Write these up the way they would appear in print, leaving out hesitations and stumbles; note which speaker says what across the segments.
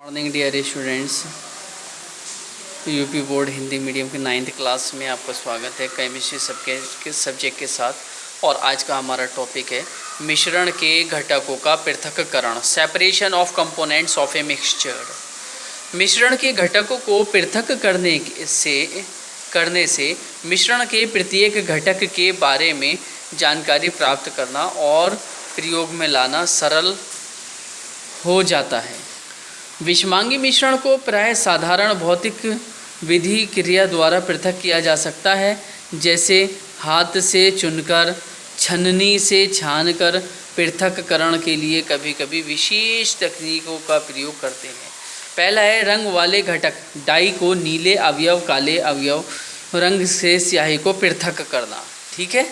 Speaker 1: Morning dear students, UP board Hindi medium के 9th class में आपका स्वागत है केमिस्ट्री सब्जेक्ट के साथ। और आज का हमारा टॉपिक है मिश्रण के घटकों का पृथक्करण, separation of components of a mixture. मिश्रण के घटकों को पृथक करने से मिश्रण के प्रत्येक घटक के बारे में जानकारी प्राप्त करना और प्रयोग में लाना सरल हो जाता है। विषमांगी मिश्रण को प्राय साधारण भौतिक विधि क्रिया द्वारा पृथक किया जा सकता है, जैसे हाथ से चुनकर, छन्नी से छानकर। पृथक्करण के लिए कभी कभी विशेष तकनीकों का प्रयोग करते हैं। पहला है रंग वाले घटक, डाई को नीले अवयव, काले अवयव रंग से स्याही को पृथक करना। ठीक है,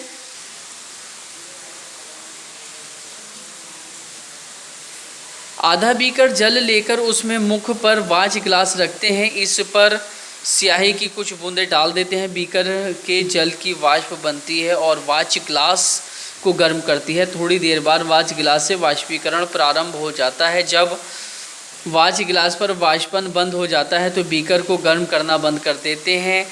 Speaker 1: आधा बीकर जल लेकर उसमें मुख पर वाच ग्लास रखते हैं, इस पर स्याही की कुछ बूंदें डाल देते हैं। बीकर के जल की वाष्प बनती है और वाच ग्लास को गर्म करती है। थोड़ी देर बाद वाच ग्लास से वाष्पीकरण प्रारंभ हो जाता है। जब वाच ग्लास पर वाष्पन बंद हो जाता है तो बीकर को गर्म करना बंद कर देते हैं।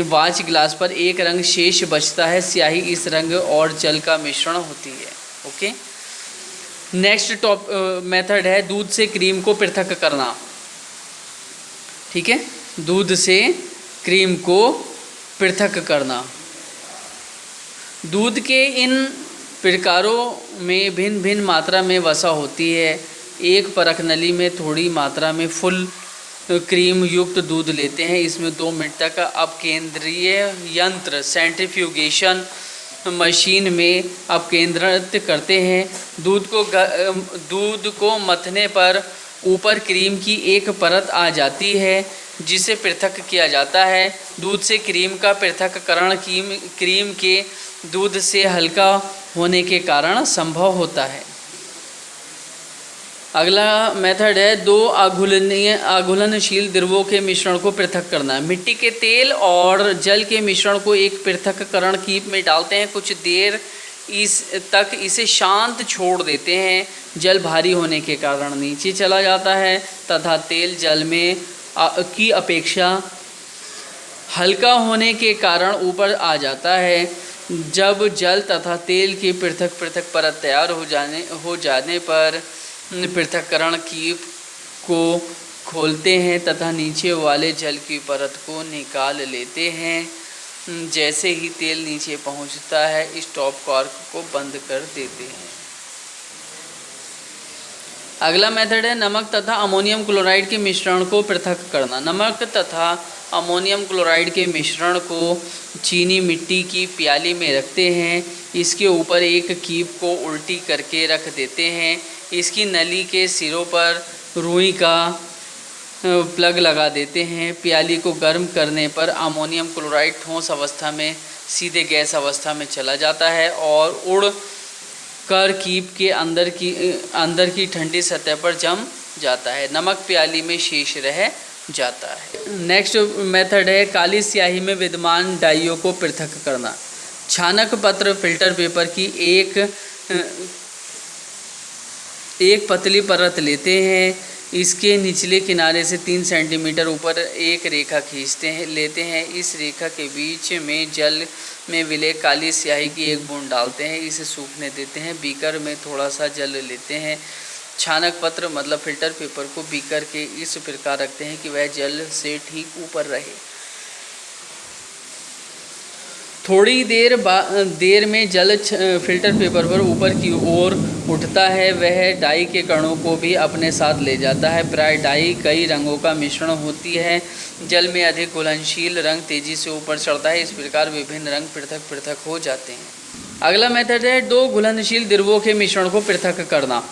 Speaker 1: वाच ग्लास पर एक रंग शेष बचता है, स्याही इस रंग और जल का मिश्रण होती है। ओके, नेक्स्ट मेथड है दूध से क्रीम को पृथक करना। ठीक है, दूध से क्रीम को पृथक करना। दूध के इन प्रकारों में भिन्न भिन्न मात्रा में वसा होती है। एक परख नली में थोड़ी मात्रा में फुल क्रीम युक्त दूध लेते हैं, इसमें 2 मिनट तक अपकेंद्रीय यंत्र सेंट्रीफ्यूगेशन मशीन में अपकेंद्रित करते हैं। दूध को मथने पर ऊपर क्रीम की एक परत आ जाती है, जिसे पृथक किया जाता है। दूध से क्रीम का पृथक्करण क्रीम के दूध से हल्का होने के कारण संभव होता है। अगला मेथड है 2 आघूलनशील द्रवों के मिश्रण को पृथक करना। मिट्टी के तेल और जल के मिश्रण को एक पृथक्करण कीप में डालते हैं। कुछ देर तक इसे शांत छोड़ देते हैं। जल भारी होने के कारण नीचे चला जाता है तथा तेल जल में की अपेक्षा हल्का होने के कारण ऊपर आ जाता है। जब जल तथा तेल की पृथक परत तैयार हो जाने पर पृथक्करण कीप को खोलते हैं तथा नीचे वाले जल की परत को निकाल लेते हैं। जैसे ही तेल नीचे पहुंचता है, स्टॉप कॉर्क को बंद कर देते हैं। अगला मेथड है नमक तथा अमोनियम क्लोराइड के मिश्रण को पृथक करना। नमक तथा अमोनियम क्लोराइड के मिश्रण को चीनी मिट्टी की प्याली में रखते हैं। इसके ऊपर एक कीप को उल्टी करके रख देते हैं। इसकी नली के सिरों पर रुई का प्लग लगा देते हैं। प्याली को गर्म करने पर अमोनियम क्लोराइड ठोस अवस्था में सीधे गैस अवस्था में चला जाता है और उड़ कर कीप के अंदर की ठंडी सतह पर जम जाता है। नमक प्याली में शेष रह जाता है। नेक्स्ट मेथड है काली स्याही में विद्यमान डाइयों को पृथक करना। छानक पत्र फिल्टर पेपर की एक पतली परत लेते हैं। इसके निचले किनारे से 3 सेंटीमीटर ऊपर एक रेखा लेते हैं। इस रेखा के बीच में जल में विलय काली स्याही की एक बूंद डालते हैं। इसे सूखने देते हैं। बीकर में थोड़ा सा जल लेते हैं। छानक पत्र मतलब फिल्टर पेपर को बीकर के इस प्रकार रखते हैं कि वह जल से ठीक ऊपर रहे। थोड़ी देर में जल फिल्टर पेपर पर ऊपर की ओर उठता है। वह डाई के कणों को भी अपने साथ ले जाता है। प्राय डाई कई रंगों का मिश्रण होती है। जल में अधिक घुलनशील रंग तेजी से ऊपर चढ़ता है। इस प्रकार विभिन्न रंग पृथक हो जाते हैं। अगला मेथड है 2 घुलनशील द्रवों के मिश्रण को पृथक करना।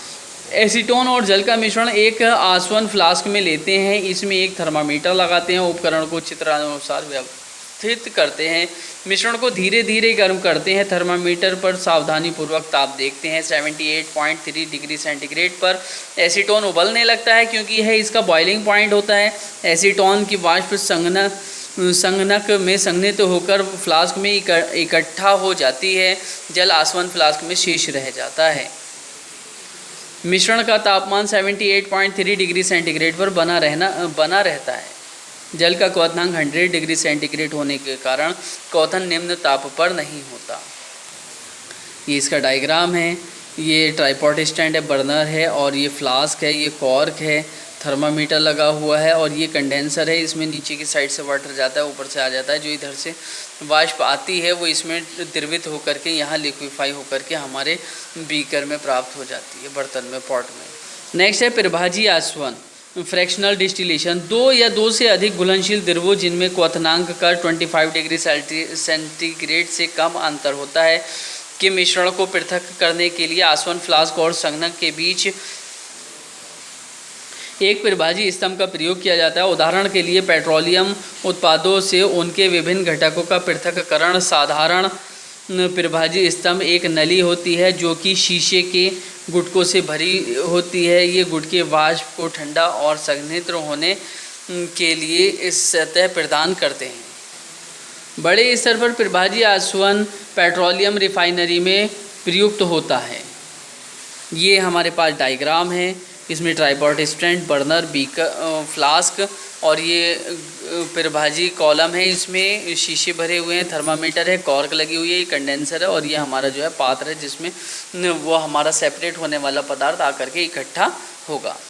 Speaker 1: एसीटोन और जल का मिश्रण एक आसवन फ्लास्क में लेते हैं। इसमें एक थर्मामीटर लगाते हैं। उपकरण को चित्रानुसार व्यवस्थित करते हैं। मिश्रण को धीरे धीरे गर्म करते हैं। थर्मामीटर पर सावधानीपूर्वक ताप देखते हैं। 78.3 डिग्री सेंटीग्रेड पर एसीटोन उबलने लगता है, क्योंकि यह इसका बॉइलिंग पॉइंट होता है। एसीटोन की वाष्प संघनक में संघनित होकर फ्लास्क में इकट्ठा हो जाती है। जल आसवन फ्लास्क में शेष रह जाता है। मिश्रण का तापमान 78.3 डिग्री सेंटीग्रेड पर बना रहता है। जल का क्वथनांक 100 डिग्री सेंटीग्रेड होने के कारण क्वथन निम्न ताप पर नहीं होता। ये इसका डायग्राम है। ये ट्राइपॉड स्टैंड है, बर्नर है, और ये फ्लास्क है, ये कॉर्क है, थर्मामीटर लगा हुआ है, और ये कंडेंसर है। इसमें नीचे की साइड से वाटर जाता है, ऊपर से आ जाता है। जो इधर से वाष्प आती है वो इसमें द्रवित होकर के यहाँ लिक्विफाई होकर के हमारे बीकर में प्राप्त हो जाती है, बर्तन में, पॉट में। नेक्स्ट है प्रभाजी आसवन, फ्रैक्शनल डिस्टिलेशन। 2 या 2 से अधिक घुलनशील द्रवों जिनमें क्वथनांक का 25 डिग्री सेंटीग्रेड से कम अंतर होता है के मिश्रण को पृथक करने के लिए आसवन, फ्लास्क और संघनक के बीच एक प्रभाजी स्तंभ का प्रयोग किया जाता है। उदाहरण के लिए पेट्रोलियम उत्पादों से उनके विभिन्न घटकों का पृथक्करण। साधारण प्रभाजी स्तंभ एक नली होती है जो कि शीशे के गुटकों से भरी होती है। ये गुटके वाष्प को ठंडा और संघनित्र होने के लिए इस सतह प्रदान करते हैं। बड़े स्तर पर प्रभाजी आसवन पेट्रोलियम रिफाइनरी में प्रयुक्त होता है। ये हमारे पास डायग्राम है। इसमें tripod stand, burner, beaker, flask और ये प्रभाजी कॉलम है। इसमें शीशे भरे हुए हैं, थर्मामीटर है, कॉर्क लगी हुई है, ये कंडेंसर है, और ये हमारा जो है पात्र है जिसमें वो हमारा सेपरेट होने वाला पदार्थ आकर के इकट्ठा होगा।